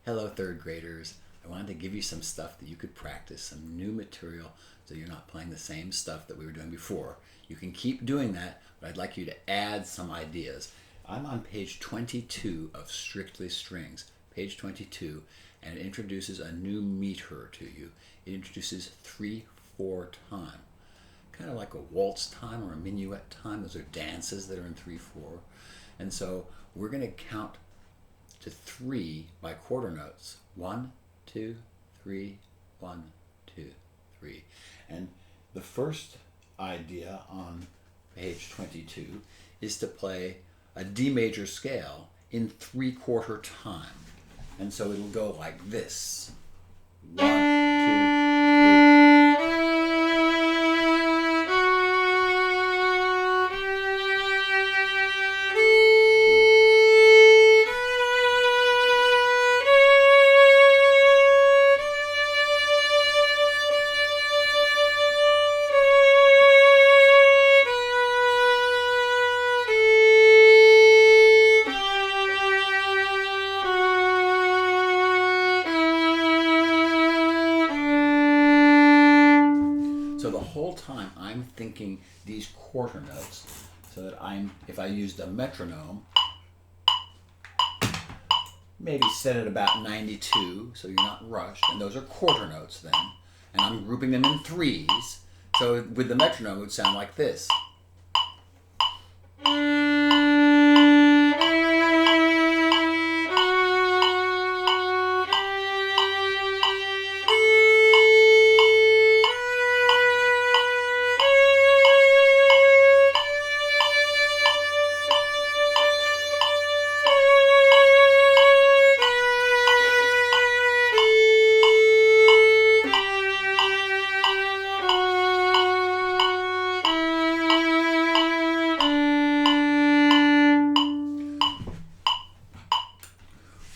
Hello, third graders. I wanted to give you some stuff that you could practice, some new material, so you're not playing the same stuff that we were doing before. You can keep doing that, but I'd like you to add some ideas. I'm on page 22 of Strictly Strings, page 22, and it introduces a new meter to you. It introduces 3/4 time, kind of like a waltz time or a minuet time. Those are dances that are in 3/4. And so we're going to count to 3 by quarter notes. 1, 2, 3, 1, 2, 3. And the first idea on page 22 is to play a D major scale in 3/4 time. And so it'll go like this. 1, 2, 3. So the whole time I'm thinking these quarter notes, so that if I used a metronome, maybe set it about 92, so you're not rushed, and those are quarter notes then, and I'm grouping them in threes, so with the metronome it would sound like this.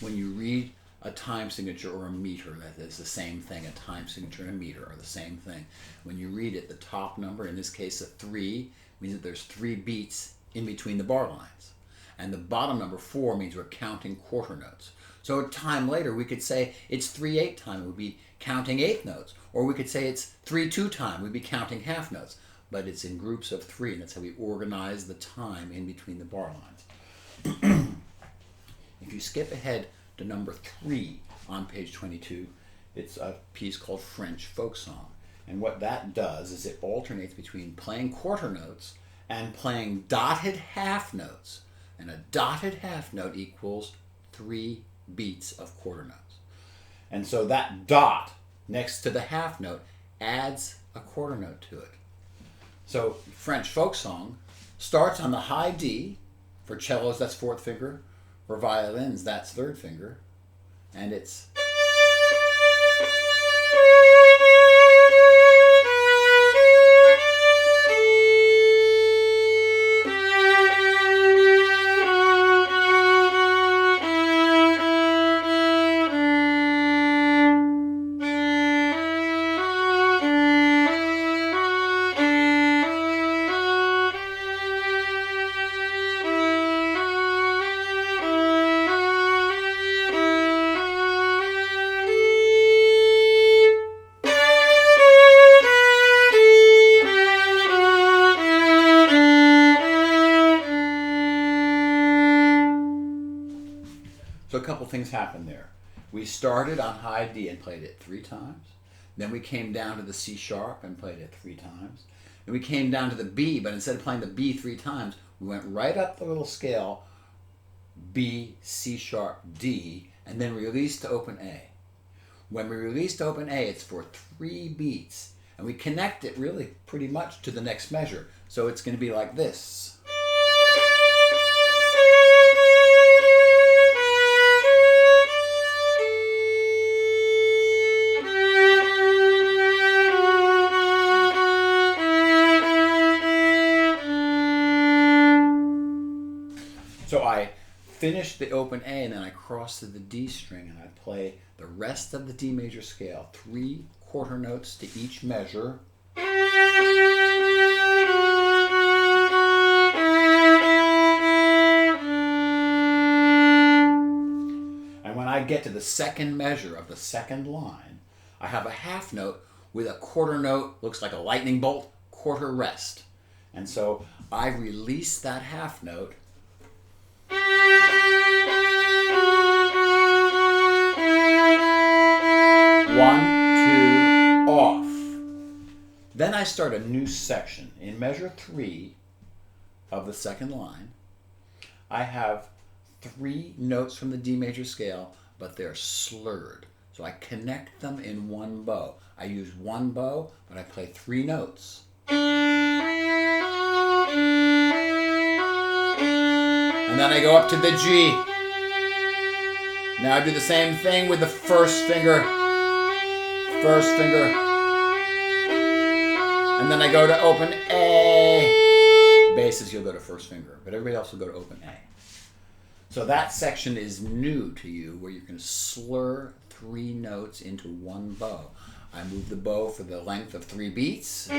When you read a time signature or a meter, that is the same thing. A time signature and a meter are the same thing. When you read it, the top number, in this case a 3, means that there's 3 beats in between the bar lines. And the bottom number 4 means we're counting quarter notes. So a time later we could say it's 3/8 time, we'd be counting eighth notes. Or we could say it's 3/2 time, we'd be counting half notes. But it's in groups of 3, and that's how we organize the time in between the bar lines. If you skip ahead to number 3 on page 22, it's a piece called French Folk Song. And what that does is it alternates between playing quarter notes and playing dotted half notes. And a dotted half note equals 3 beats of quarter notes. And so that dot next to the half note adds a quarter note to it. So French Folk Song starts on the high D. For cellos, that's 4th finger. For violins, that's 3rd finger, and it's So a couple things happened there. We started on high D and played it 3 times. Then we came down to the C sharp and played it 3 times. Then we came down to the B, but instead of playing the B 3 times, we went right up the little scale, B, C sharp, D, and then released to open A. When we release to open A, it's for 3 beats, and we connect it really pretty much to the next measure. So it's going to be like this. So I finish the open A and then I cross to the D string and I play the rest of the D major scale, 3 quarter notes to each measure. when I get to the second measure of the second line, I have a half note with a quarter note, looks like a lightning bolt, quarter rest. And so I release that half note. 1, 2, off. Then I start a new section. In measure 3 of the second line, I have 3 notes from the D major scale, but they're slurred. So I connect them in one bow. I use one bow, but I play 3 notes. And then I go up to the G. Now I do the same thing with the first finger. First finger. And then I go to open A. Basses, you'll go to first finger, but everybody else will go to open A. So that section is new to you, where you can slur 3 notes into one bow. I move the bow for the length of 3 beats, and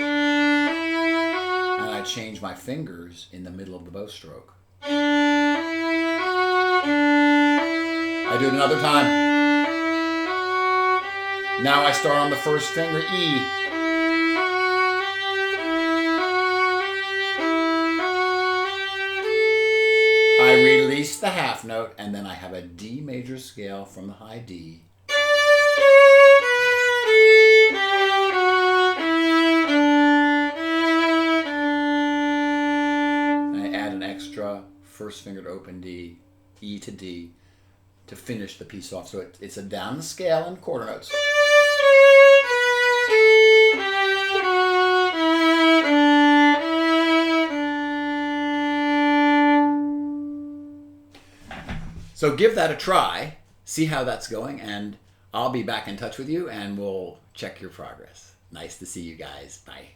I change my fingers in the middle of the bow stroke. I do it another time. Now I start on the first finger, E. I release the half note, and then I have a D major scale from the high D. And I add an extra first finger to open D, E to D, to finish the piece off. So it's a down the scale and quarter notes. So give that a try, see how that's going, and I'll be back in touch with you and we'll check your progress. Nice to see you guys. Bye.